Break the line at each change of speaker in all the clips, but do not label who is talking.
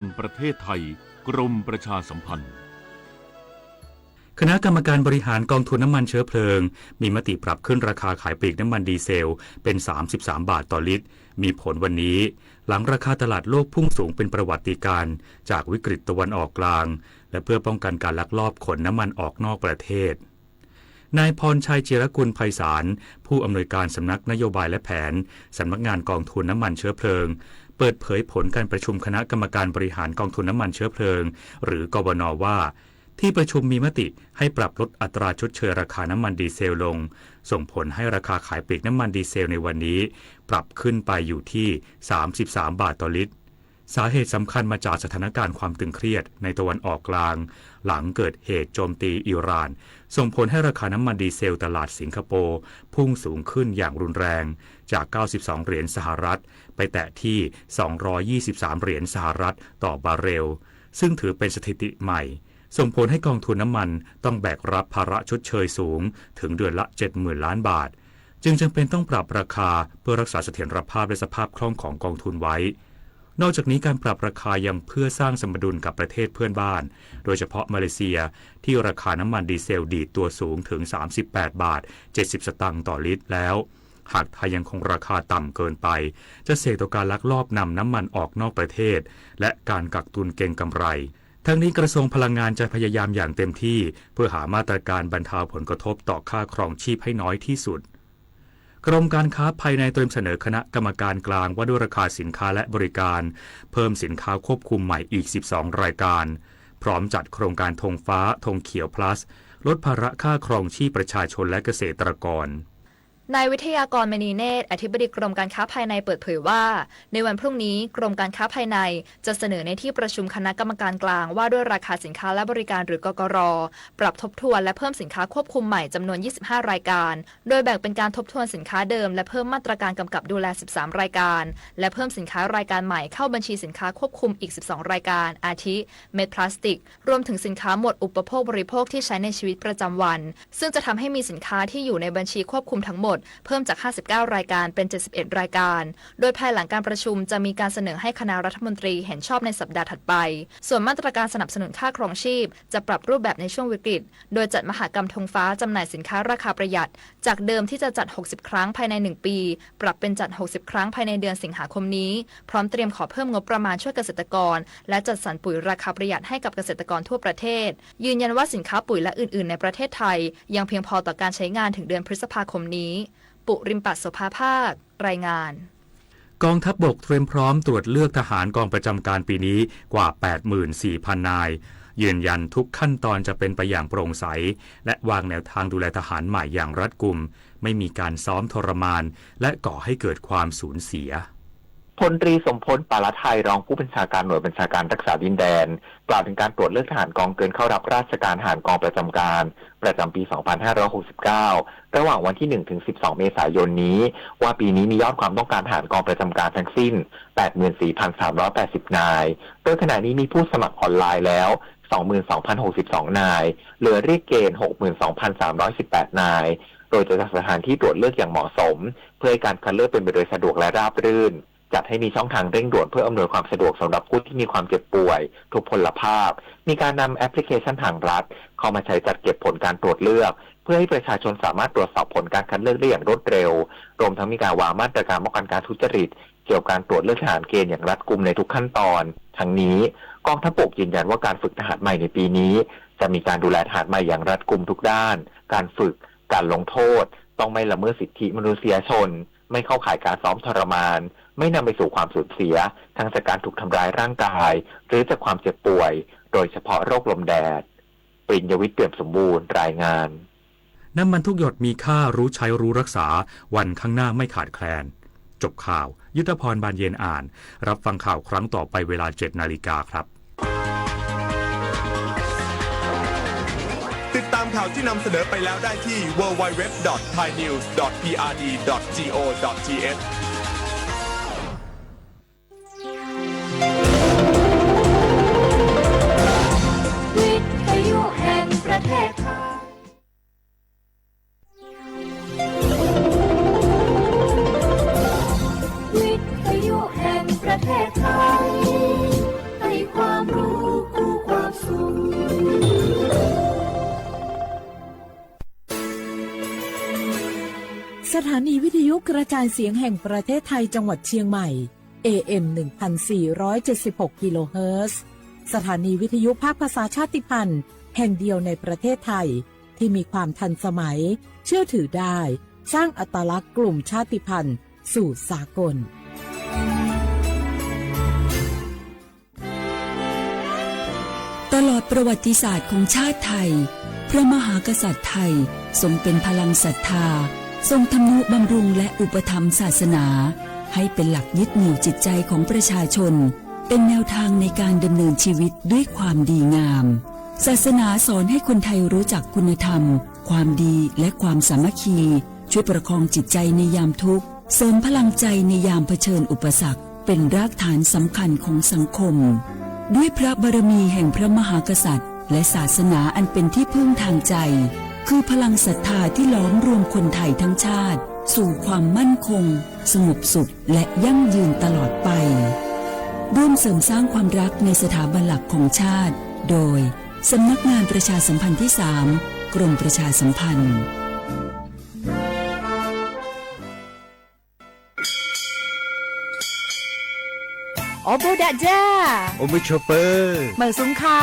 ประเทศไทยกรมประชาสัมพันธ์
คณะกรรมการบริหารกองทุนน้ำมันเชื้อเพลิงมีมติปรับขึ้นราคาขายปลีกน้ำมันดีเซลเป็น33 บาทต่อลิตรมีผลวันนี้หลังราคาตลาดโลกพุ่งสูงเป็นประวัติการณ์จากวิกฤตตะวันออกกลางและเพื่อป้องกันการลักลอบขนน้ำมันออกนอกประเทศนายพรชัยจิรกุลไพศาลผู้อำนวยการสำนักนโยบายและแผนสำนักงานกองทุนน้ำมันเชื้อเพลิงเปิดเผยผลการประชุมคณะกรรมการบริหารกองทุนน้ำมันเชื้อเพลิงหรือกบน.ว่าที่ประชุมมีมติให้ปรับลดอัตราชดเชยราคาน้ำมันดีเซลลงส่งผลให้ราคาขายปลีกน้ำมันดีเซลในวันนี้ปรับขึ้นไปอยู่ที่33 บาทต่อลิตรสาเหตุสำคัญมาจากสถานการณ์ความตึงเครียดในตะวันออกกลางหลังเกิดเหตุโจมตีอิหร่านส่งผลให้ราคาน้ำมันดีเซลตลาดสิงคโปร์พุ่งสูงขึ้นอย่างรุนแรงจาก92เหรียญสหรัฐไปแตะที่223เหรียญสหรัฐต่อบาร์เรลซึ่งถือเป็นสถิติใหม่ส่งผลให้กองทุนน้ำมันต้องแบกรับภาระชดเชยสูงถึงเดือนละ 70,000 ล้านบาทจึงจำเป็นต้องปรับราคาเพื่อรักษาเสถียรภาพและสภาพคล่องของกองทุนไว้นอกจากนี้การปรับราคายังเพื่อสร้างสมดุลกับประเทศเพื่อนบ้านโดยเฉพาะมาเลเซียที่ราคาน้ำมันดีเซลดีดตัวสูงถึง38 บาท 70 สตางค์ต่อลิตรแล้วหากไทยยังคงราคาต่ำเกินไปจะเสี่ยงต่อการลักลอบนำน้ำมันออกนอกประเทศและการกักตุนเก็งกำไรทั้งนี้กระทรวงพลังงานจะพยายามอย่างเต็มที่เพื่อหามาตรการบรรเทาผลกระทบต่อค่าครองชีพให้น้อยที่สุดกรมการค้าภายในเตรียมเสนอคณะกรรมการกลางว่าด้วยราคาสินค้าและบริการเพิ่มสินค้าควบคุมใหม่อีก12รายการพร้อมจัดโครงการธงฟ้าธงเขียว plus ลดภาระค่าครองชีพประชาชนและเกษตรกร
นายวิทยากรมณีเนตรอธิบดีกรมการค้าภายในเปิดเผยว่าในวันพรุ่งนี้กรมการค้าภายในจะเสนอในที่ประชุมคณะกรรมการกลางว่าด้วยราคาสินค้าและบริการหรือกกร.ปรับทบทวนและเพิ่มสินค้าควบคุมใหม่จำนวน25รายการโดยแบ่งเป็นการทบทวนสินค้าเดิมและเพิ่มมาตรการกำกับดูแล13รายการและเพิ่มสินค้ารายการใหม่เข้าบัญชีสินค้าควบคุมอีก12รายการอาทิเม็ดพลาสติกรวมถึงสินค้าหมวดอุปโภคบริโภคที่ใช้ในชีวิตประจำวันซึ่งจะทำให้มีสินค้าที่อยู่ในบัญชีควบคุมทั้งหมดเพิ่มจาก59รายการเป็น71รายการโดยภายหลังการประชุมจะมีการเสนอให้คณะรัฐมนตรีเห็นชอบในสัปดาห์ถัดไปส่วนมาตรการสนับสนุนค่าครองชีพจะปรับรูปแบบในช่วงวิกฤตโดยจัดมหกรรมธงฟ้าจำหน่ายสินค้าราคาประหยัดจากเดิมที่จะจัด60ครั้งภายใน1ปีปรับเป็นจัด60ครั้งภายในเดือนสิงหาคมนี้พร้อมเตรียมขอเพิ่มงบประมาณช่วยเกษตรกรและจัดสรรปุ๋ยราคาประหยัดให้กับเกษตรกรทั่วประเทศยืนยันว่าสินค้าปุ๋ยและอื่นๆในประเทศไทยยังเพียงพอต่อการใช้งานถึงเดือนพฤษภาคมนี้ปุริมปัสโสภาภาครายงาน
กองทัพบกเตรียมพร้อมตรวจเลือกทหารกองประจำการปีนี้กว่า 84,000 นายยืนยันทุกขั้นตอนจะเป็นไปอย่างโปร่งใสและวางแนวทางดูแลทหารใหม่อย่างรัดกุมไม่มีการซ้อมทรมานและก่อให้เกิดความสูญเสีย
พลตรีสมพล ปาลไทยรองผู้บัญชาการหน่วยบัญชาการรักษาดินแดนกล่าวถึงการตรวจเลือกทหารกองเกินเข้ารับราชการทหารกองประจำการประจำปี 2569 ระหว่างวันที่ 1 ถึง 12 เมษายนนี้ว่าปีนี้มียอดความต้องการทหารกองประจำการทั้งสิ้น 84,380 นายโดยขณะนี้มีผู้สมัครออนไลน์แล้ว 22,062 นายเหลือเรียกเกณฑ์ 62,318 นายโดยจะจัดสถานที่ตรวจเลือกอย่างเหมาะสมเพื่อให้การคัดเลือกเป็นไปโดยสะดวกและราบรื่นจัดให้มีช่องทางเร่งด่วนเพื่ออำนวยความสะดวกสำหรับผู้ที่มีความเจ็บป่วยทุกพลภาพมีการนำแอปพลิเคชันทางรัฐเข้ามาใช้จัดเก็บผลการตรวจเลือกเพื่อให้ประชาชนสามารถตรวจสอบผลการคัดเลือกได้อย่างรวดเร็วรวมทั้งมีการวางมาตรการป้องกันการทุจริตเกี่ยวกับการตรวจเลือกทหารเกณฑ์อย่างรัดกุมในทุกขั้นตอนทั้งนี้กองทัพบกยืนยันว่าการฝึกทหารใหม่ในปีนี้จะมีการดูแลทหารใหม่อย่างรัดกุมทุกด้านการฝึกการลงโทษต้องไม่ละเมิดสิทธิมนุษยชนไม่เข้าข่ายการซ้อมทรมานไม่นำไปสู่ความสูญเสียทั้งจากการถูกทำร้ายร่างกายหรือจากความเจ็บป่วยโดยเฉพาะโรคลมแดดปริญญวิทย์เปี่ยมสมบูรณ์รายงาน
น้ำมันทุกหยดมีค่ารู้ใช้รู้รักษาวันข้างหน้าไม่ขาดแคลนจบข่าวยุทธพรบานเย็นอ่านรับฟังข่าวครั้งต่อไปเวลา 7 นาฬิกาครับ
ติดตามข่าวที่นำเสนอไปแล้วได้ที่ www.thainews.prd.go.th
วิทยุแห่งประเทศไทยวิทยุแห่งประเทศไทยให้ค
ถานีวิทยุกระจายเสียงแห่งประเทศไทยจังหวัดเชียงใหม่ AM 1476 กิโลเฮิรตซ์สถานีวิทยุภาคภาษาชาติพันธุ์แห่งเดียวในประเทศไทยที่มีความทันสมัยเชื่อถือได้สร้างอัตลักษณ์กลุ่มชาติพันธุ์สู่สากล
ตลอดประวัติศาสตร์ของชาติไทยพระมหากษัตริย์ไทยทรงเป็นพลังศรัทธาทรงทำนุบำรุงและอุปถัมภ์ศาสนาให้เป็นหลักยึดเหนี่ยวจิตใจของประชาชนเป็นแนวทางในการดำเนินชีวิตด้วยความดีงามศาสนาสอนให้คนไทยรู้จักคุณธรรมความดีและความสามัคคีช่วยประคองจิตใจในยามทุกข์เสริมพลังใจในยามเผชิญอุปสรรคเป็นรากฐานสำคัญของสังคมด้วยพระบารมีแห่งพระมหากษัตริย์และศาสนาอันเป็นที่พึ่งทางใจคือพลังศรัทธาที่ล้อมรวมคนไทยทั้งชาติสู่ความมั่นคงสงบสุขและยั่งยืนตลอดไปร่วมเสริมสร้างความรักในสถาบันหลักของชาติโดยสำนักงานประชาสัมพันธ์ที่ 3 กรมประชาสัมพันธ์
โอโบดาจ้า
โอมิชอปเปอร์
เหมือซุงคา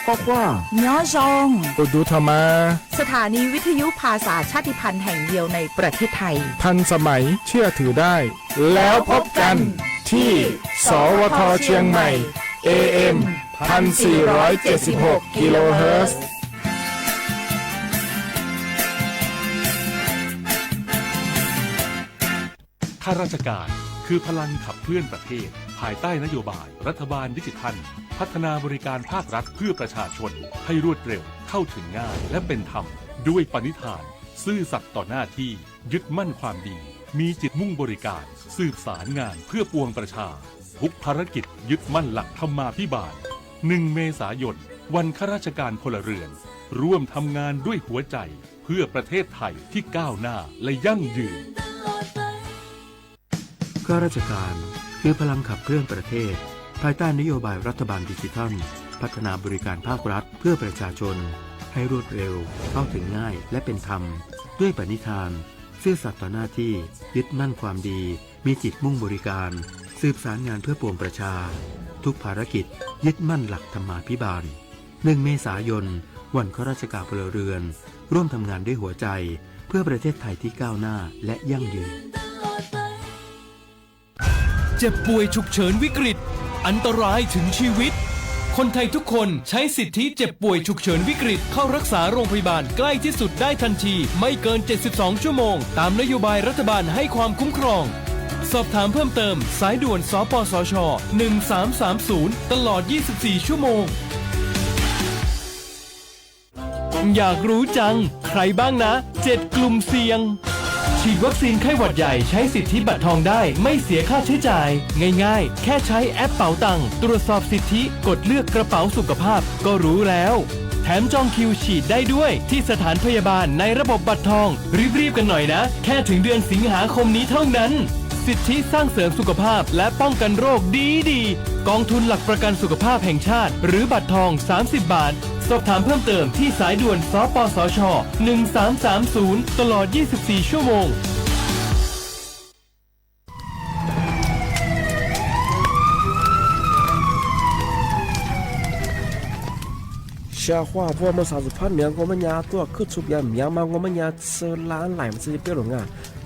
ปอกว่า
ย้อซง
โอดูธรรมา
สถานีวิทยุภาษาชาติพันธุ์แห่งเดียวในประเทศไทย
ทันสมัยเชื่อถือได้ แล้วพบกันที่สวทเชียงใหม่ AM 1476 กิโลเฮิรตซ์
ข้าราชการคือพลังขับเคลื่อนประเทศภายใต้นโยบายรัฐบาลดิจิทัลพัฒนาบริการภาครัฐเพื่อประชาชนให้รวดเร็วเข้าถึงง่ายและเป็นธรรมด้วยปณิธานซื่อสัตย์ต่อหน้าที่ยึดมั่นความดีมีจิตมุ่งบริการสืบสารงานเพื่อปวงประชาทุกภารกิจยึดมั่นหลักธรรมาภิบาล1 เมษายนวันข้าราชการพลเรือนร่วมทำงานด้วยหัวใจเพื่อประเทศไทยที่ก้าวหน้าและยั่งยืน
ข้าราชการคือพลังขับเคลื่อนประเทศภายใต้นโยบายรัฐบาลดิจิทัลพัฒนาบริการภาครัฐเพื่อประชาชนให้รวดเร็วเข้าถึงง่ายและเป็นธรรมด้วยปณิธานซื่อสัตย์ต่อหน้าที่ยึดมั่นความดีมีจิตมุ่งบริการสืบสารงานเพื่อปวงประชาทุกภารกิจยึดมั่นหลักธรรมาภิบาล1 เมษายนวันข้าราชการพลเรือนร่วมทำงานด้วยหัวใจเพื่อประเทศไทยที่ก้าวหน้าและยั่งยืน
เจ็บป่วยฉุกเฉินวิกฤตอันตรายถึงชีวิตคนไทยทุกคนใช้สิทธิเจ็บป่วยฉุกเฉินวิกฤตเข้ารักษาโรงพยาบาลใกล้ที่สุดได้ทันทีไม่เกิน72ชั่วโมงตามนโยบายรัฐบาลให้ความคุ้มครองสอบถามเพิ่มเติมสายด่วนสปสช1330ตลอด24ชั่วโมงอยากรู้จังใครบ้างนะ7กลุ่มเสี่ยงฉีดวัคซีนไข้หวัดใหญ่ใช้สิทธิบัตรทองได้ไม่เสียค่าใช้จ่ายง่ายๆแค่ใช้แอปเป๋าตังค์ตรวจสอบสิทธิกดเลือกกระเป๋าสุขภาพก็รู้แล้วแถมจองคิวฉีดได้ด้วยที่สถานพยาบาลในระบบบัตรทองรีบๆกันหน่อยนะแค่ถึงเดือนสิงหาคมนี้เท่านั้นสิทธิสร้างเสริมสุขภาพและป้องกันโรคดีกองทุนหลักประกันสุขภาพแห่งชาติหรือบัตรทอง30 บาทสอบถามเพิ่มเติมที่สายด่วนสปสช1330ตลอด24ชั่วโมง
เชื่อว่าพวกมัน30,000เมียงงมันยาตัวคือชุบยาเมียงมางมันยาเซล้านหลายมันสิเปียหลงอ่ะ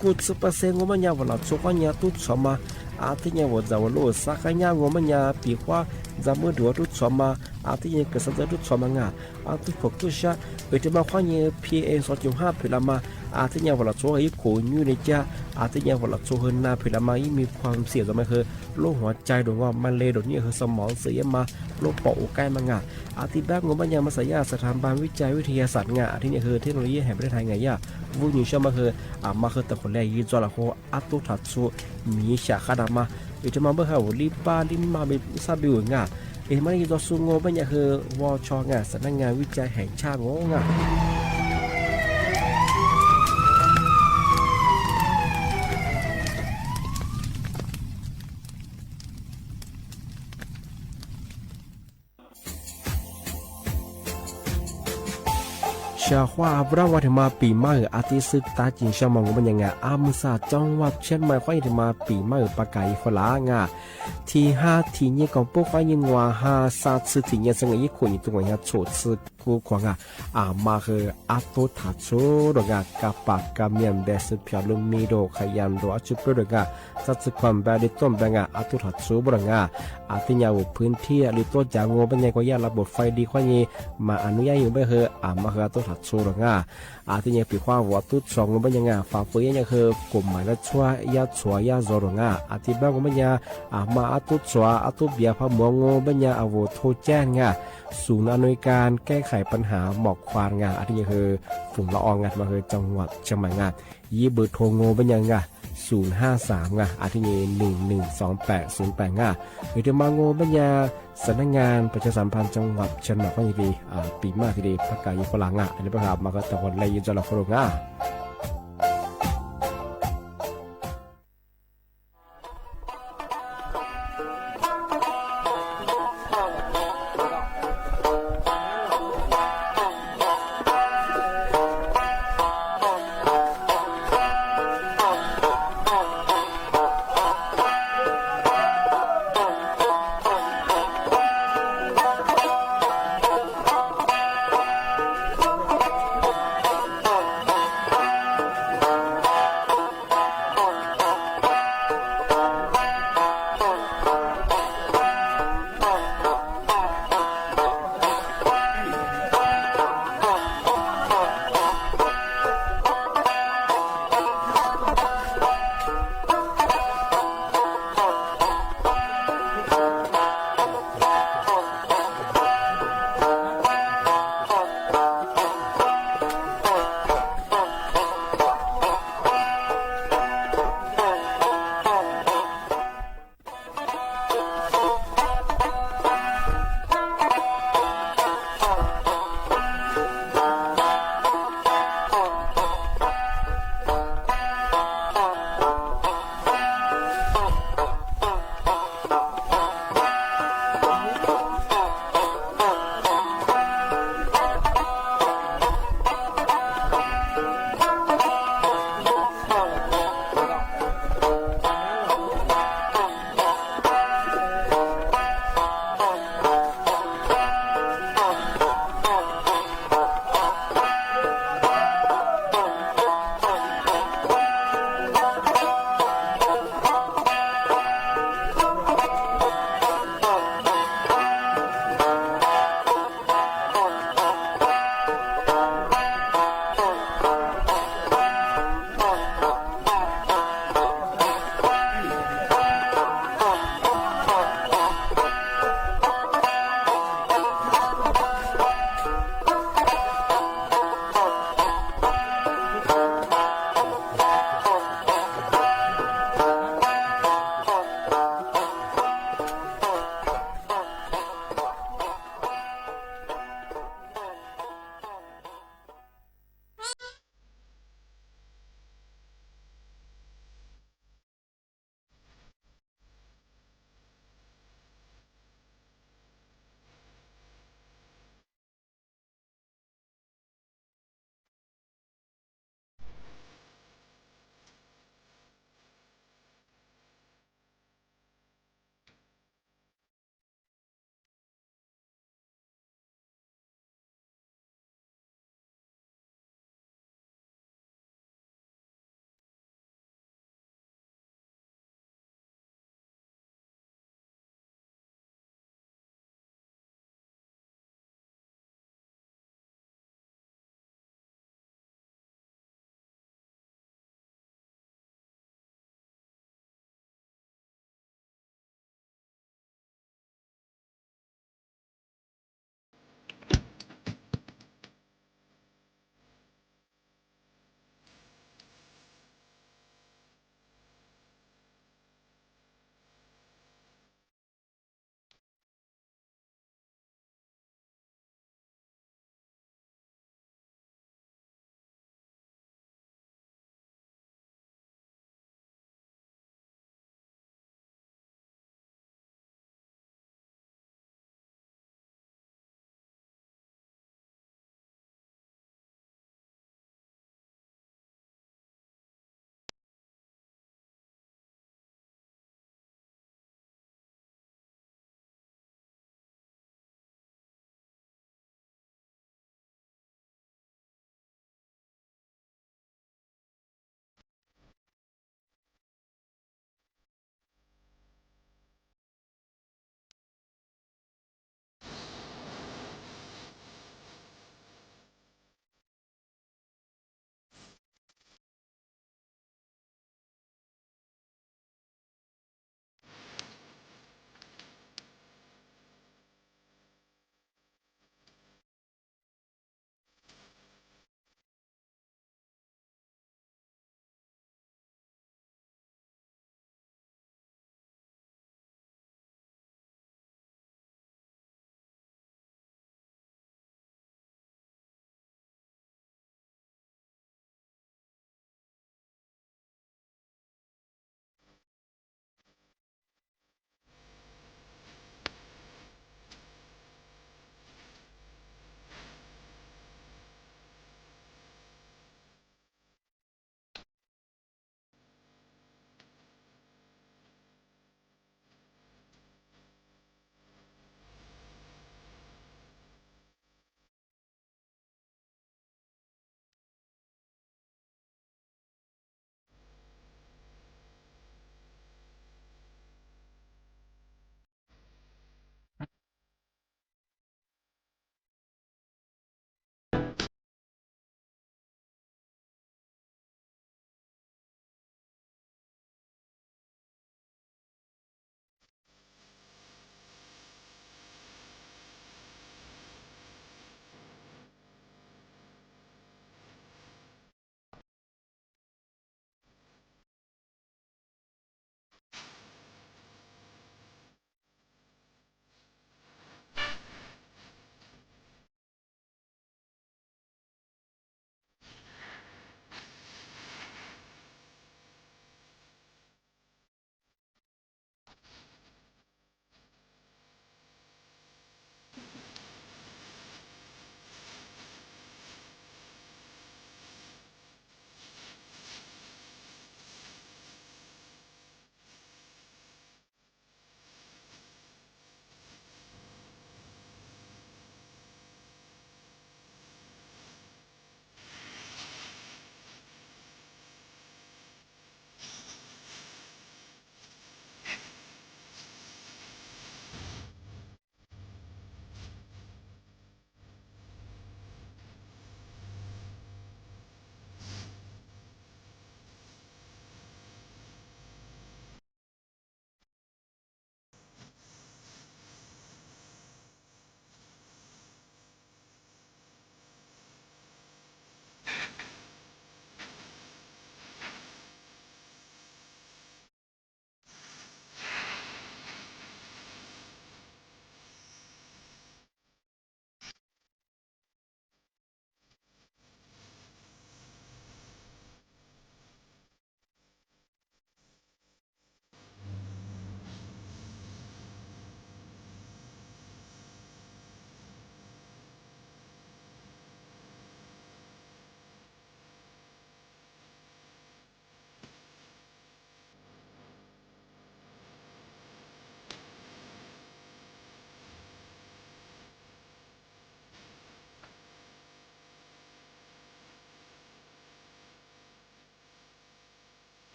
กู10%งมันยาว่าเราชุกยาตุชมาอาทิตย์ว่าจะว่าโลสักยางมันยาปีกว่าจะมือดัวตุชมาอาทิตย์ก็สักตุชมางาอาทิตย์พวกตุชาเวทีมาควายPA 2.5พิลามาอาทิตย์ว่าเราโชว์ให้โขนอยู่ในจ้าอาทิตย์ว่าเราโชว์เฮินนาพิลามามีความเสี่ยงจะไม่คือโรคหัวใจโดยว่ามันเลยโดนนี่คือสมองเสียมาโรคปอดใกล้มางาอาทิตย์แบงงมันยามาสายาสถาบันวิจัยวิทยาศาสตร์งาอาทิตย์คือเทคโนโลยีแห่งประเทศไทยไงย่าวุ้ยชมาคือมาคือแต่คนแรกยี่จอละโคอัตุทัดสูมีฉากขนาดมาอยู่จะมาเมื่อเขาลิบาลิมาเป็นซาบิวงามันยี่จอสูงมันยาคือวชงาสำนักงานวิจัยแห่งชาติงา ชาว่าบราวัฒมาปีใหม่อาทิตย์ตาจินชามองมันยังไงอามุสาจังหวัดเชียงใหม่ค่อยถึงมาปีใหม่ปากไก่ฝรั่งอ่ะที่5ที่นี่ของพวกไฟยิงว่า5ซาซึที่เนี่ยสังเกตคนตัวเนี่ยโฉดซึกูขวางอ่ะมาคืออาโตทัดโซดงกับปากกับเมียนเบสพิอาลุมีโดขยันโดอาจุปดงสัตว์ความแบบต้นแบงอาโตทัดโซบงอาทิยาวพื้นที่หรือตัวจางโง่เป็นยังก็ยาระบบไฟดีค่อยนี้มาอนุญาตอยู่ไม่เหอะมาคืออาโตทัดโซดงอาทิเนี่ยปีความวัตุสองเป็นยังฝ่าฝืนยังคือกลุ่มหมายละชัวยาชัวยาโซดงอาทิบ้างก็เป็นยังมาอาตุชัวอาตุเบียพะมัวโง่เป็นยังอาโวโทแจ้งศูนย์อำนวยการแก้ไขปัญหาหมอกควานอาทิเนี่ยคือฝุ่นละอองมาคือจังหวัดเชียงใหม่ยี่เบอร์โทรโง่เป็นยัง053อาทิเนี่ย112808หรือที่มาโง่เป็นยังสำนักงานประชาสัมพันธ์จังหวัดเชียงใหม่ก็ยังดีปีมากทีเดียวพักกายฝรั่งอันนี้ประกาศมาก็ตะวันเลยยืนจะหลอกฝรั่ง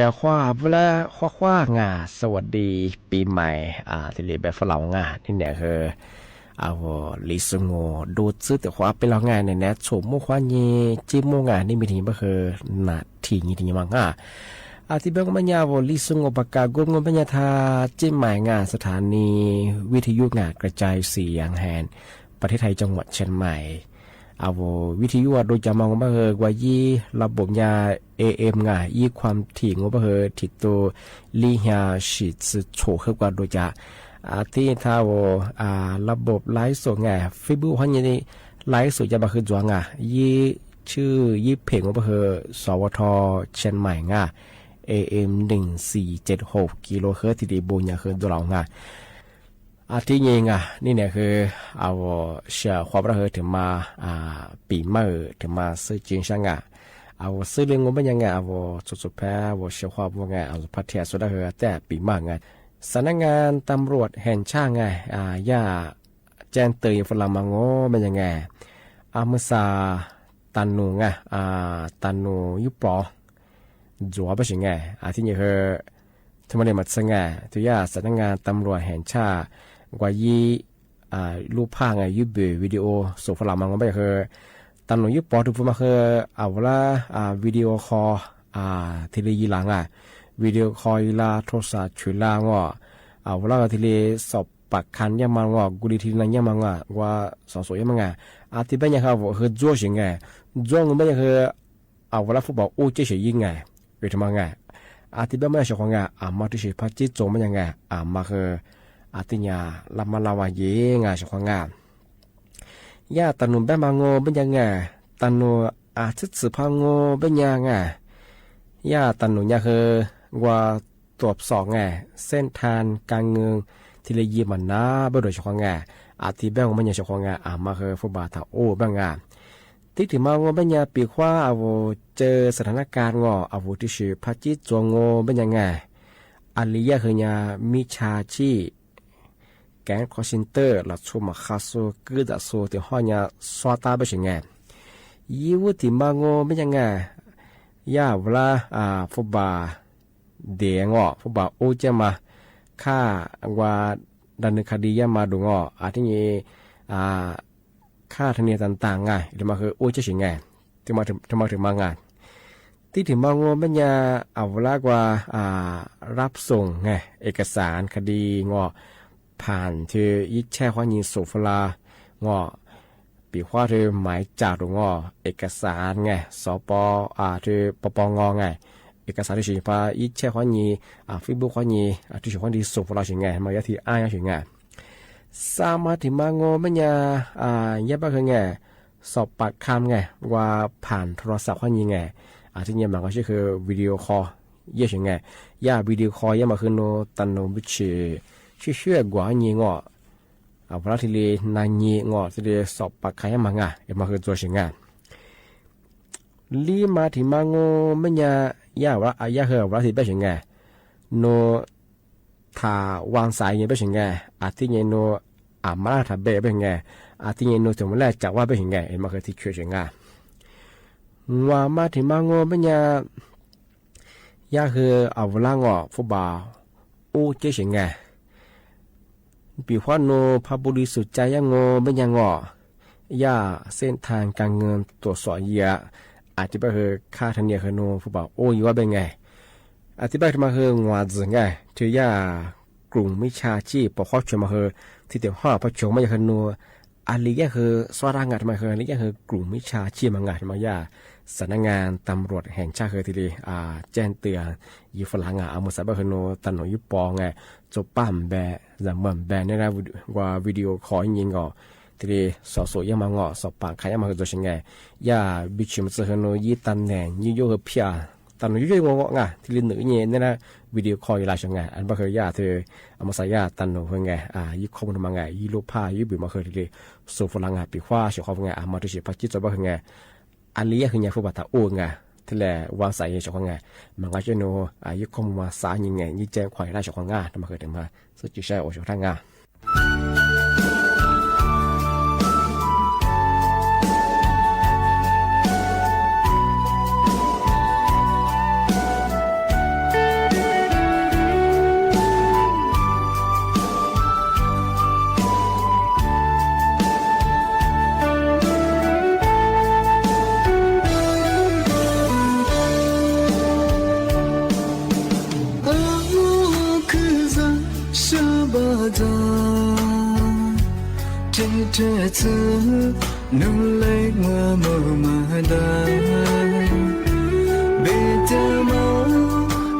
ร์ว่าเวลาว่างาสวัสดีปีใหม่ที่เรียกแบบฝรั่งงาที่เนี่ยคือลิสงโดดซื้อแต่ว่าเป็นเรางานในแนทโฉมโมควานีจิโมงานนี่มีทีก็คือหนาทีนี้ทีมังที่เบงมันยาวลิสงปากกากงปัญญาธาจิ้มหมายงานสถานีวิทยุงานกระจายเสียงแห่งประเทศไทยจังหวัดเชียงใหม่วิทยุโดยจะมองว่ากว่ายี่ระบบยา AM งายี่ความถี่งว่าถิโตลีฮาชิตโฉเข้ากว่าโดยจะที่ถ้าระบบไลฟ์สดไงฟิบูฮันยี่ไลฟ์สดจะมาคือจวงยี่ชื่อยี่เพลงว่าสวทเชียงใหม่AM 1476กิโลเฮิรตซ์ที่ดีบุญอย่างคือตัวเราที่ยิงนี่เนี่ยคือเชื่อความระเหยถึงมาปีเมื่อถึงมาซื้อจริงช่างซื้อเรื่องงบเป็นยังไงสุดแพ้เชื่อความว่าไงพัฒนาสุดระเหยแต่ปีเมื่อไงสำนักงานตำรวจแห่งชาติไงย่าแจ้งเตือนฝรั่งมังโง่เป็นยังไงมุสาตันนูตันนูยุปอจัวไปสิไงที่นี่คือทำไมเนี่ยมันสง่าที่ย่าสำนักงานตำรวจแห่งชาติกว่ายี่รูปภาพไงยูบวิดีโอส่งฝรั่งมังก็ไม่คือตันนูยุปอทุกคนมาคือเวลาวิดีโอคอลทีเลยีหลังวิดีโอคอลลาโทรศัพท์ช่วยลางเวลาทีเลสอบปักคันยังมังกุลีทีนั้นยังมังว่าสอนสวยยังมังที่เป็นยังครับคือจ้วงสิไงจ้วงก็ไม่ใช่คือเวลาฟุตบอลโอ้เจ๊เฉยยิงไงไปทำมังที่เป็นไม่ใช่ของมาที่เฉยพัดจิตโจมันยังไงมาคือที่เนี่ยลำมาลาวาเย่ไงเฉยของย่าตันนูแบบมังโง่เป็นยังไงตันนูชิดสืบพังโง่เป็นยังไงย่าตันนูเนี่ยคือว่าตรวจสอบไงเส้นทางการเงินที่เลยยีมันนะบ่โดยเฉพาะไงที่แบงก์มันยังเฉพาะไงมาคือฟุตบอลถ้าโอ้แบงก์ที่ถึงมาว่าเป็นยังปีว่าเจอสถานการณ์ที่ชื่อพัชจิตจวงโง่เป็นยังไงอันนี้คือเนี่ยมิชาชีแก๊งคอร์เซนเตอร์หลักชั่วมาคาโซกืดโซที่ห้องเนี่ยสวาตาเป็นยังไงยี่วุฒิมาโง่เป็นยังไงย่าเวลาฟุตบอลเดียงฟุตบอลโอเจมาค่าว่าดันนึกคดีย่ามาดูที่นี่ค่าธรรมเนียมต่างๆไงเดี๋ยวมาคือโอ้เจ๊สิไงที่มาถึงมางานที่ถึงมางงเป็นยาเวลากว่ารับส่งไงเอกสารคดีผ่านที่ยิ่งแช่ความยินสุฟลาปีว่าที่หมายจากดูเอกสารไงสปที่ปปงไงเอกสารที่สิพายิ่งแช่ความยินฟิบุความยินที่สิความดีสุฟลาสิไงมายาที่อ้ายสิไงสามาถึงมางงไม่ยาเย็บบ้างคือไงสอบปากคำไงว่าผ่านโทรศัพท์เขายิงไงที่เนี่ยมันก็คือวิดีโอคอลเยอะไงย่าวิดีโอคอลยังมาคือโนตันโนบิชิเชื่อกว่ายิงเวลาที่เรียนานยิงที่เรียสอบปากคำยังมาไงยังมาคือตัวสิงไงลีมาถึงมางงไม่ยาย่าว่าย่าเหรอว่าที่เป็นสิงไงโนถ้าวางสายยังเป็นยังไงที่ยังโนมาถ้าเบะเป็นยังไงที่ยังโนถึงเวลาจับว่าเป็นยังไงมันคือที่ช่วยยังไงว่ามาถึงมางอเป็นยาคือเวลฟุตบอลโอ้เจ๊ยังไงปีว่าโนพาบุรีสุดใจยังเป็นยังยาเส้นทางการเงินตรวจสอบเยอะที่เป็นคือค่าธรรมเนียมคือโนฟุตบอลโอ้ยว่าเป็นไงที่บ้านมาคือว่าจึงไงที่ย่ากลุ่มมิชาชีพปกครองชมาคือที่เดี๋ยวห้าพระชงไม่ใช่นัวอันนี้ก็คือสวารงานมาคืออันนี้ก็คือกลุ่มมิชาชีพมางานมาย่าสำนักงานตำรวจแห่งชาติคือที่ดีแจ้งเตือนยูฝรั่งมุสาบะคือโนตันหนยุปองไงจบปั้มแบจะเหมือนแบนี่นะว่าวิดีโอคอลยิงที่ดีสอบสวนยังมาสอบปากใครยังมาคือตัวยังไงย่าบิชิมจะคือโนยี่ตำแหน่งยี่โยคือเพียตอนนี้ยังงงที่ลินหนึ่งเนี่ยนะวิดีโอคอลอยู่หลายช่องไงอันบ่เคยย่าเธอมาใส่ย่าตันหนูเพื่อไงยี่ข้อมูลมาไงยี่รูปภาพยี่บิวมาเคยที่สูฝรั่งปีคว้าเฉยข้อมูลไงมาที่เฉยพักจิตจะบ่เคยไงอันนี้คือไงฟุตบอลตาโอ้ไงที่แหละวางใส่เฉยข้อไงมันก็จะโนยี่ข้อมูลมาสายยังไงยี่แจ้งควายได้เฉยข้อง่ายทำมาเคยถึงมาสุดจิตใจโอเฉยทั้งง่าย
baza Te te tsu nu lai ngwa mo ma da Be te ma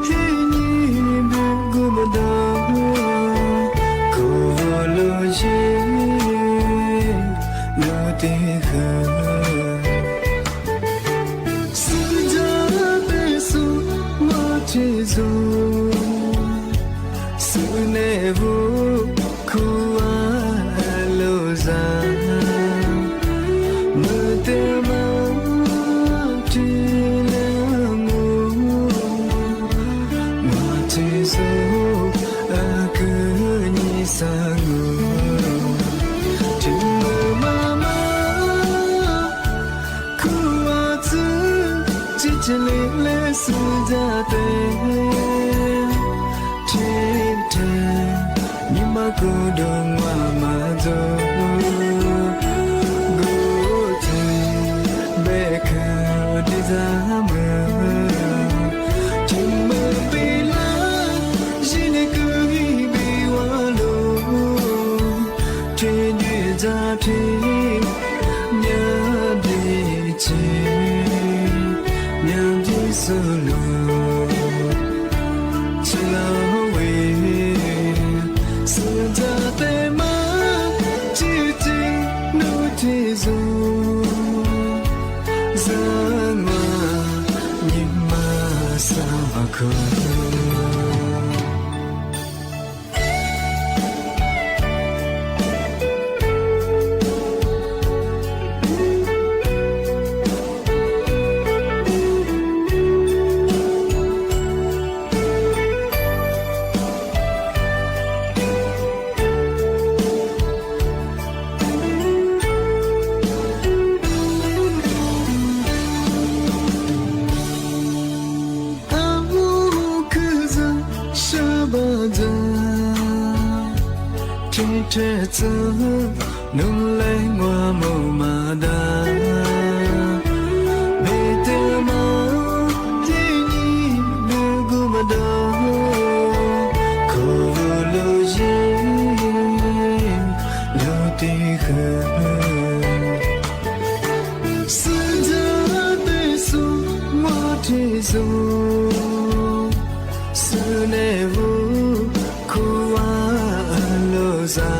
hi ni bu gu ma da Ko lo ji lo te kha Su ja be su ma che zo Su ne vu ku Go dong ma ma do go te be ka di za ma chim ma be la jin ku hi be wa lo tin yu za thi nya di chi nya di so lo Te tsu nu lai ngwa mo ma da Be te ma ti ni bu gu ma da Ko lo ji lo ti kha Su ja be su ma ti su Su ne vu ku wa lo za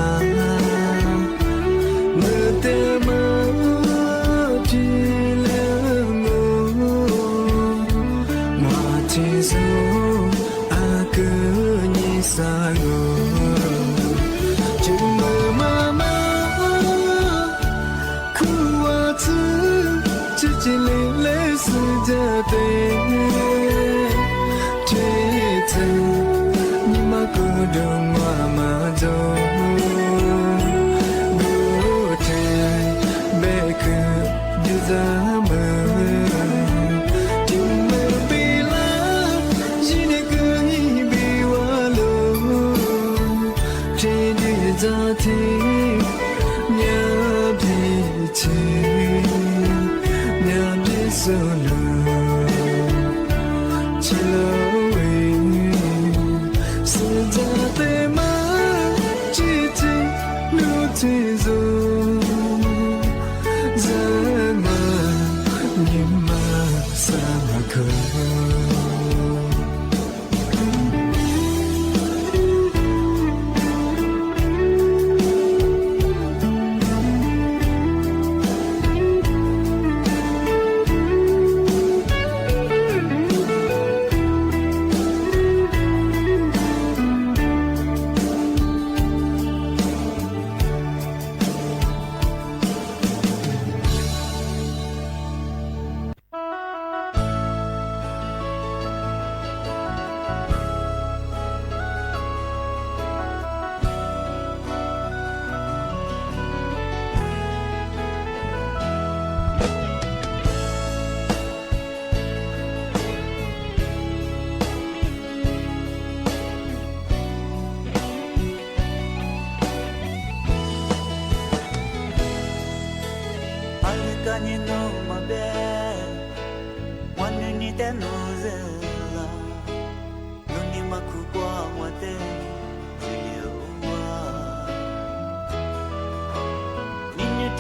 Nuni makubwa mwate,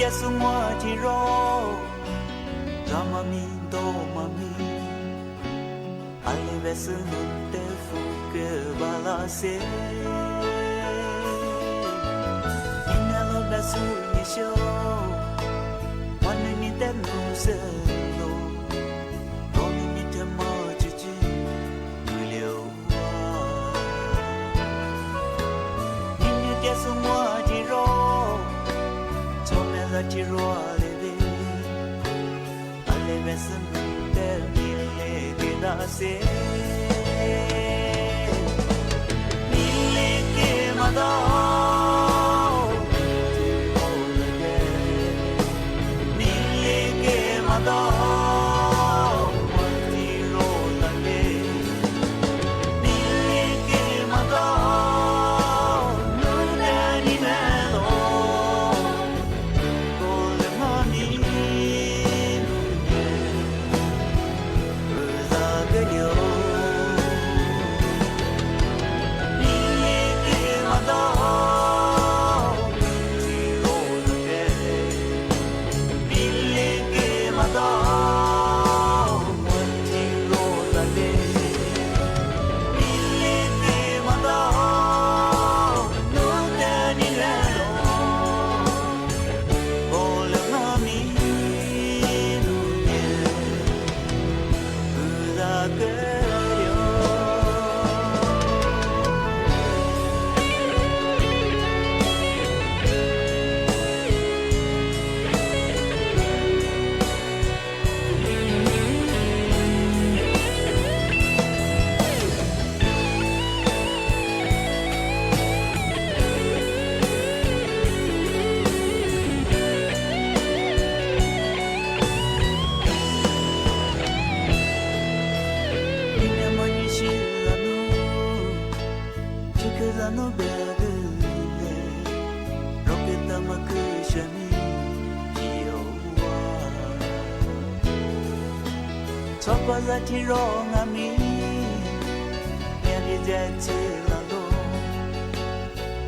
จะสมัวที่รอจามามีโตมามีอะไรแบบสนุกแต่ฟุกเกบาลาเซอินาโลดาสุนิโชวันนี้แต่นูเซโลโรมิมิเตมอจิจิดูเลียวอินเดียสมัวที่รอชมเอลาที่รอเลเวอะไรแบบสนุกแต่มีเลกิดาเซมีเลกิมาดาที่รองามีเมียดีใจเจลาโล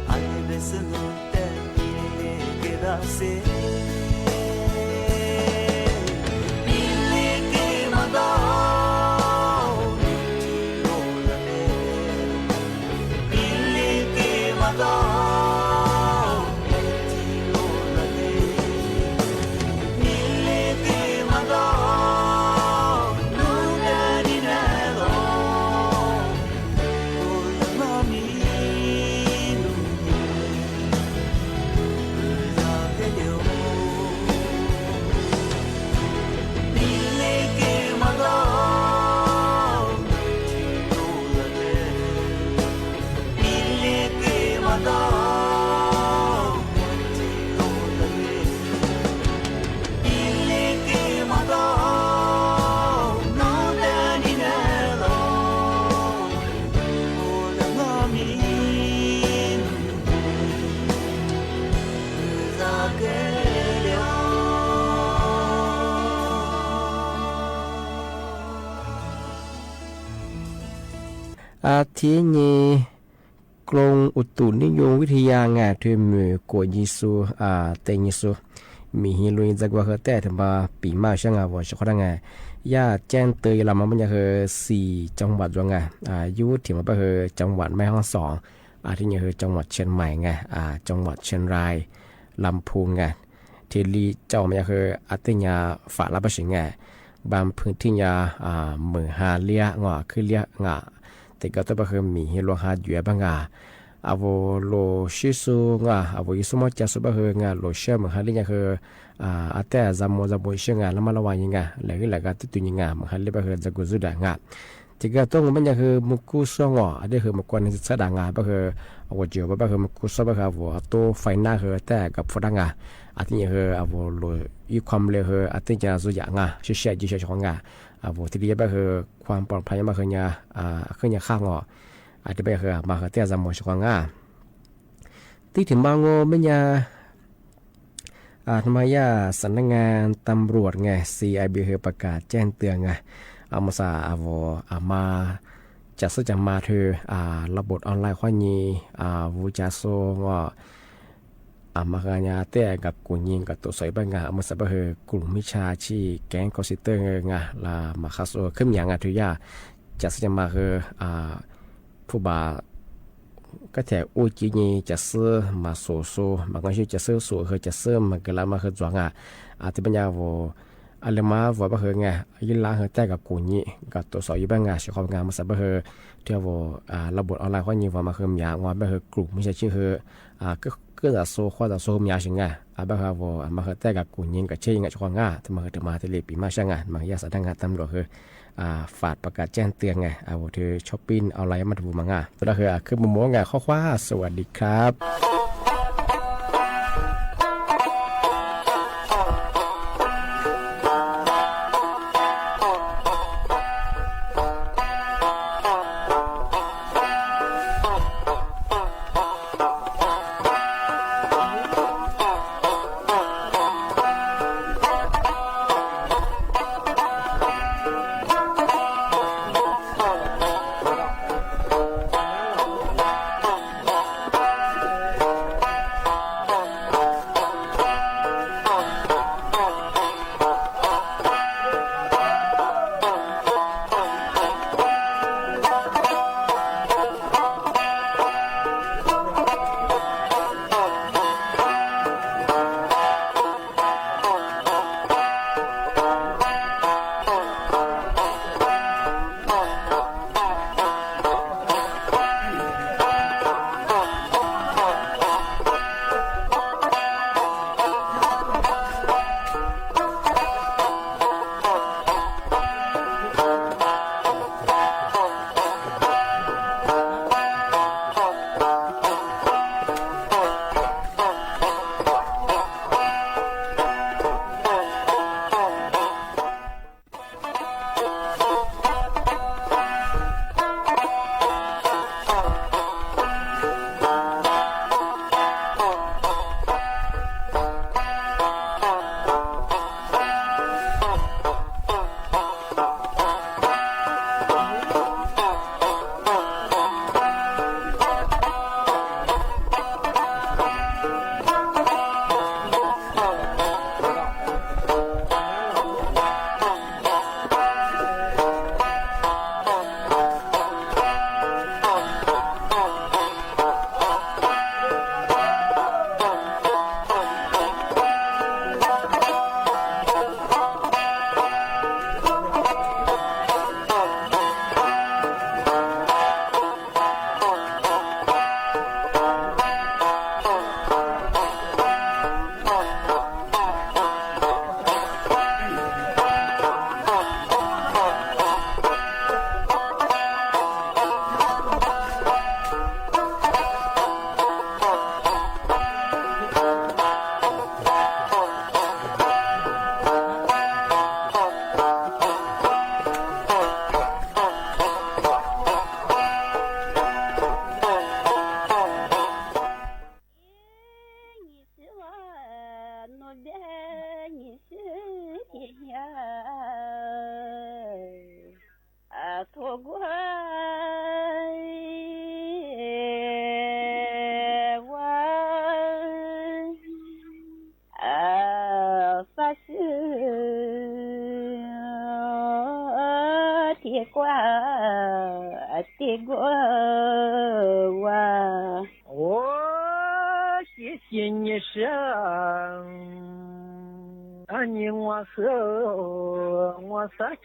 อะไรเบสโนเตมีเลเกดาเซมีเลเกมาดาที่โรลาเลมีเลเกมาดาที่โรลาเลมีเลเกมาดา
อาทินี้กรมอุตุนิยมวิทยางานที่มือกวยิสุเตยิสุมีฮิลุยจากว่าแต่ถึงมาปีมาช่างว่าชกดังไงย่าแจ้งเตยลำมันจะคือ4จังหวัดว่าไงยุที่มาคือจังหวัดแม่ฮ่องสอนที่นี่คือจังหวัดเชียงใหม่ไงจังหวัดเชียงรายลำพูนไงที่ลีเจ้ามันจะคืออัตยาฝ่ารับประสิงไงบางพื้นที่ยาเมืองฮาเลียงอคือเลียงแต่ก็ต้องคือมีฮิโลฮาอยู่บ้างอาวโลชิซุอาวยิสุมาจัสุบะคืโลเชมฮาลีคืออาแต่จำโมเชแล้วมาละวายังแล้วก็ตุยมฮาลีบะคือจะกุจุดที่ก็ต้องมันจะคือมุกุสงอันนี้คือมุกวนที่สะดังบะคืออาวเจียวบะคือมุกุสบะคืออาวตัวไฟหน้าคือแต่กับฝรั่งอันนี้คืออาวโลอีความเร็วคืออันที่จะสุดอย่างชิเชียจิเชียของที่เรียกว่าคือความปลอดภัยมาคือเนี่ยข้างอาจจะไปคือมาคือแต่จำหมดช่วงที่ถึงบางไม่ยาทำไมสำนักงานตำรวจไง CIB คือประกาศแจ้งเตือนไงมาซามาจะมาเธอระบบออนไลน์ข้อนี้วูจาโซ มาเงาแต่กับกูยิงกับตัวสอยบ้างามาสับเฮกลุ่มมิชาชีแก๊งคอสิเตอร์งาลามาคาโซขึ้นอย่างทุยาจะจะมาเฮผู้บาก็แต่อุจินีจะซื้อมาโซโซบางคนชื่อจะซื้อสูเฮจะซื้อมาเกล้ามาเฮจวงที่ปัญญาวอะไรมาว่าบะเฮไงยินลาเฮแต่กับกูนี้กับตัวสอยบ้างาชิคอบงามาสับเฮเที่ยวระบบออนไลน์ข้อนี้ว่ามาเฮมยางว่าบะเฮกลุ่มมิชาชื่อเฮก็จะโซข้อจะโซมยาชิงบะเฮว่ามาเฮแต่กับกูนี้กับเชี่ยงชิคอบงาที่มาเฮถึงมาที่เลปีมาช่างมาอยากแสดงงานตำรวจเฮฝาดประกาศแจ้งเตือนไงเธอช้อปปิ้งเอาอะไรมาดูมังแล้วคือมุมมองข้อความสวัสดีครับ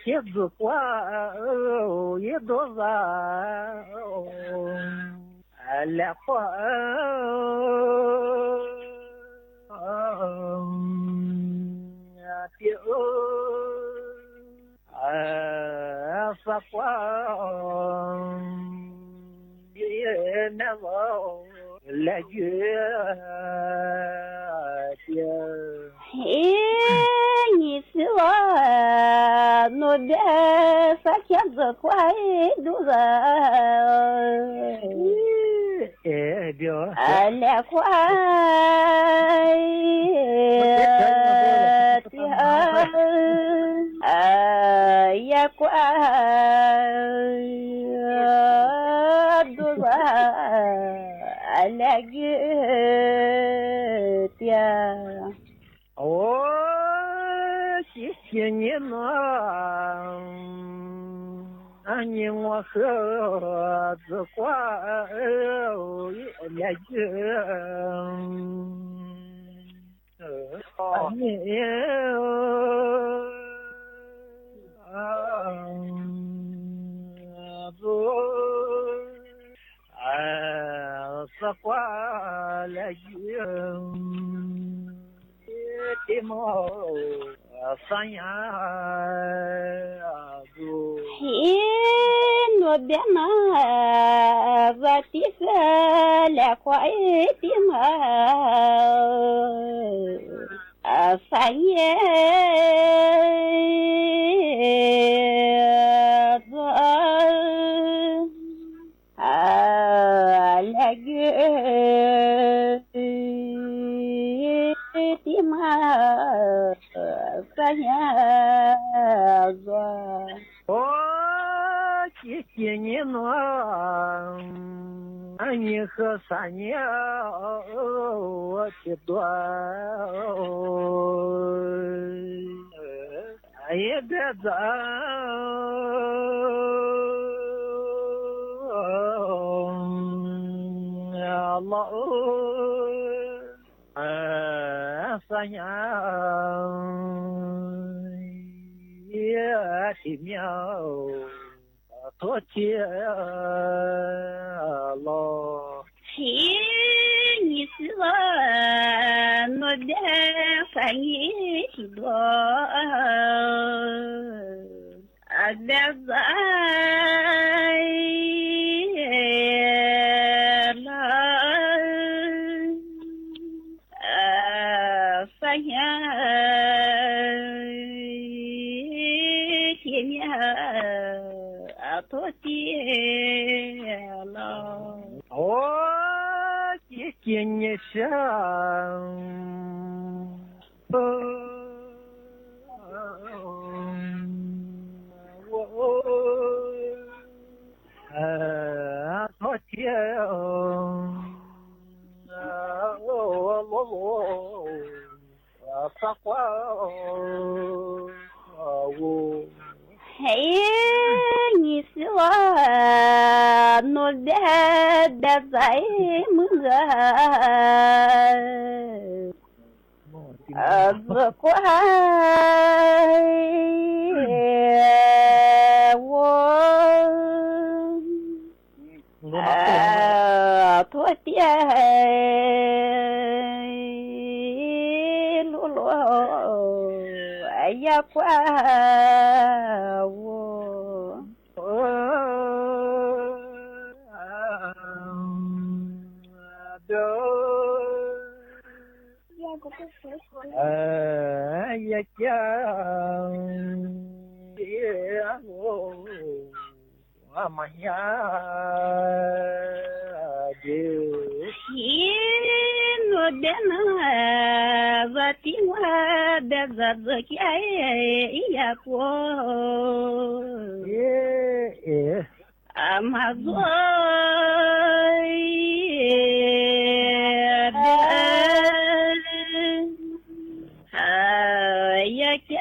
茄子瓜也多少，来花撒花也难忘来月
你是我那边发茄子瓜多少，来花也瓜多少，来月
哦，谢谢你呢，你我和子挂也就。你是挂了的毛三呀
嘿，我别拿我的个来块的嘛，三爷子来个的嘛，三爷子。
哦，谢谢你呢，你和三年我的多，也别走，老三年也的苗。多谢了，
嘿，你是我的翻译许多，别在了，翻译前面。多谢了，
哦，谢谢你上，我多谢撒花我。
嘿，你是我努力的在梦不管我多点路也管我。
也讲的我们呀的。
我的那我的我的日子也过，马做也讲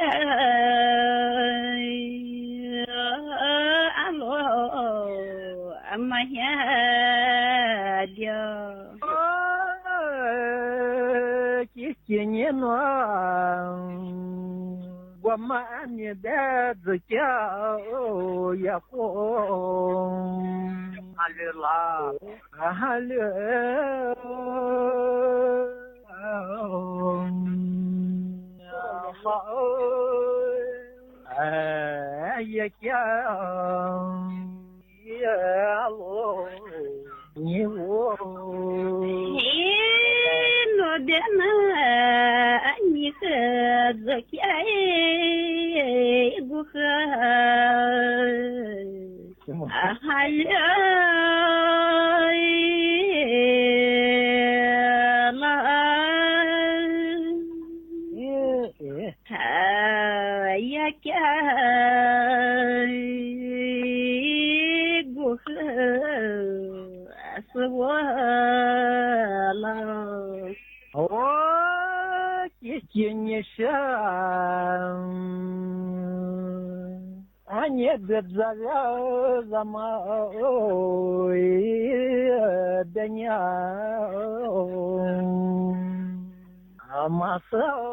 阿罗阿妈呀的。
谢谢你呢，我们你的自家也红，阿乐啦，阿乐，好，也讲也路。你我，
我的那你和这家不和，还了也家不和。是我了，
哦， течениша, а не за мой дня, а масса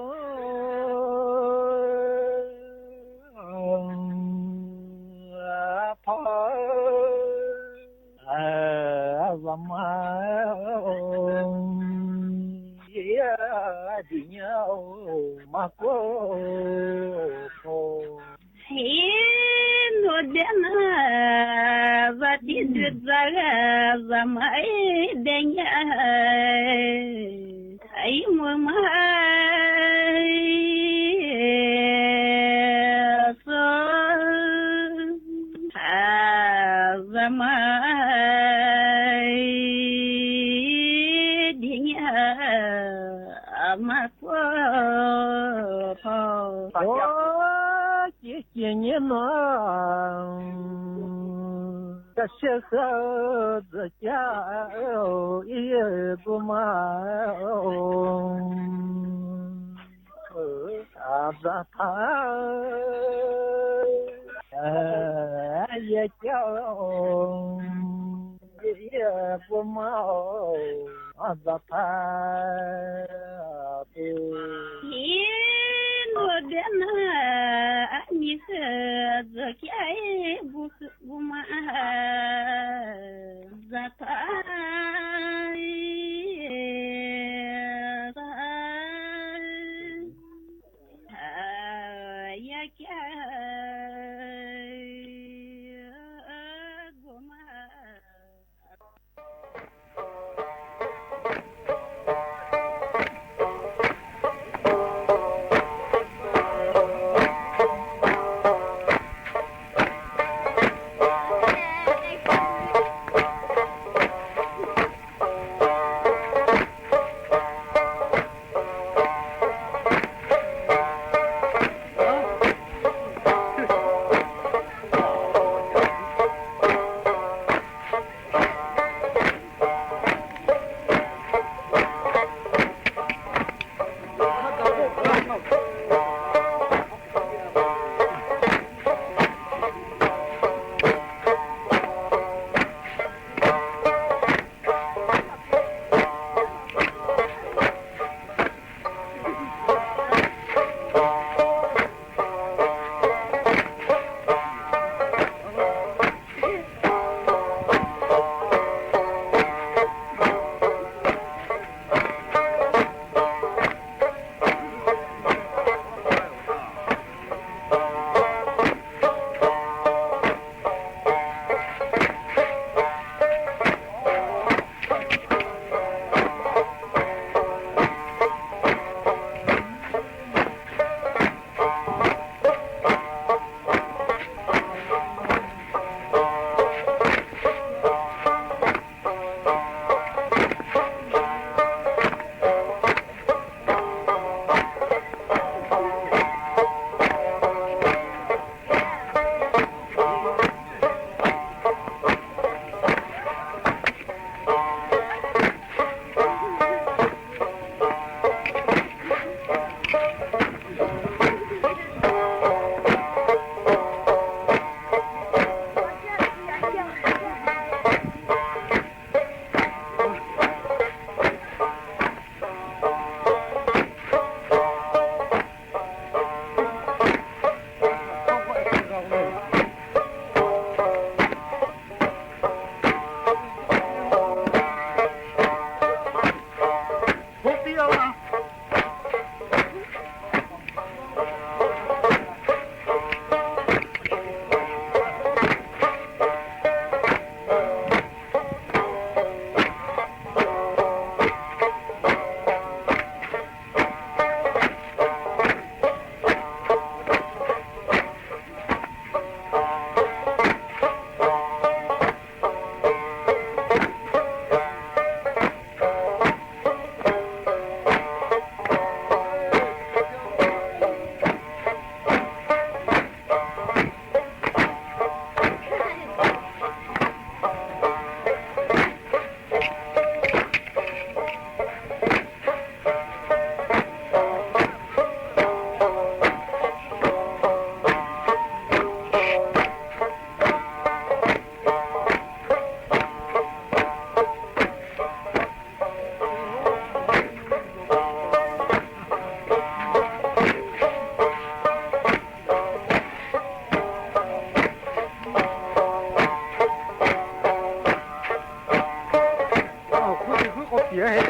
คือเขาเสียเห็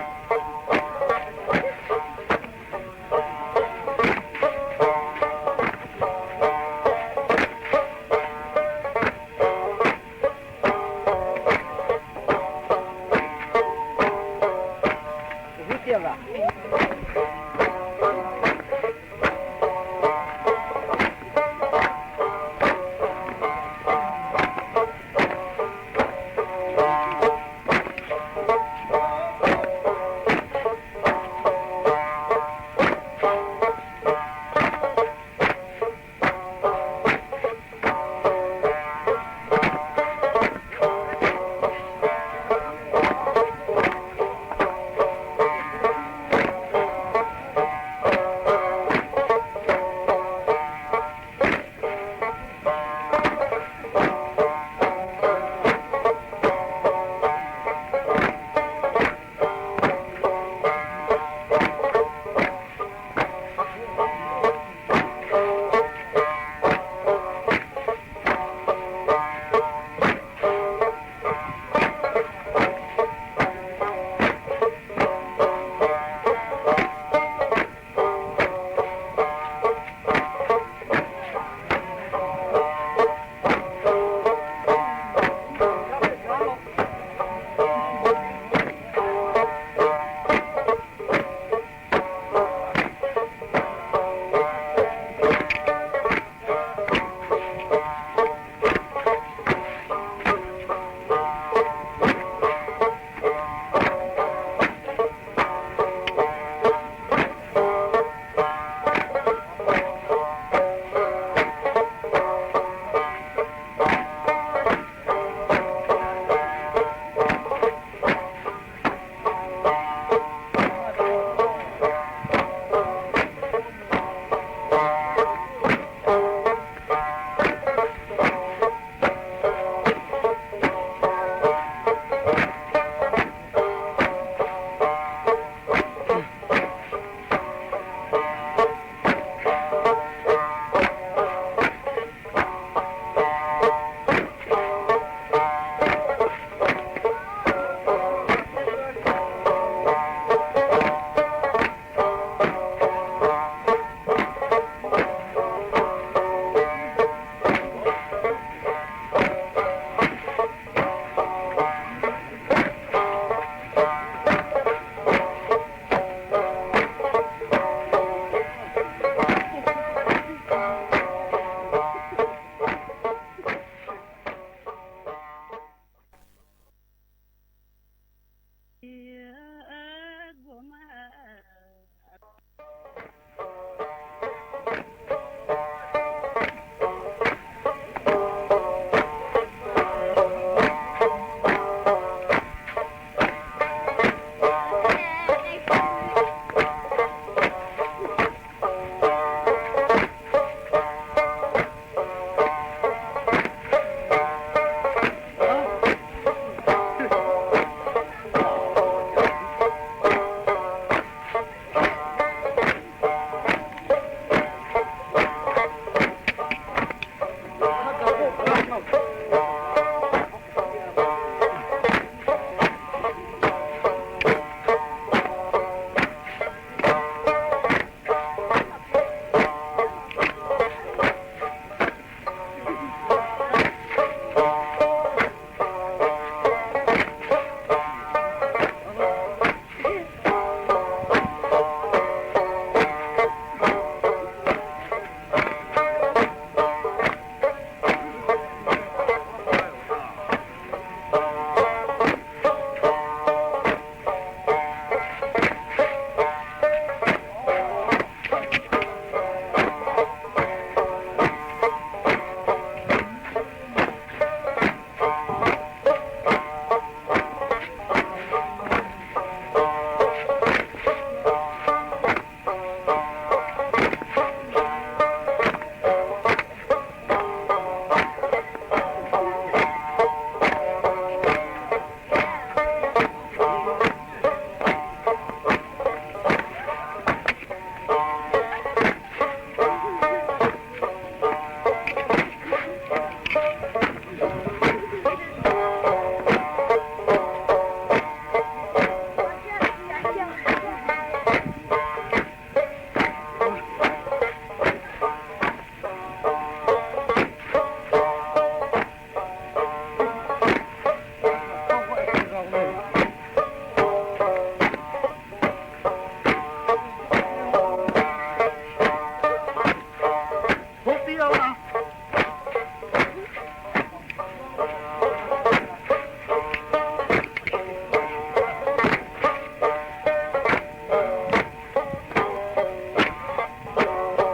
ดเทียบอ่ะ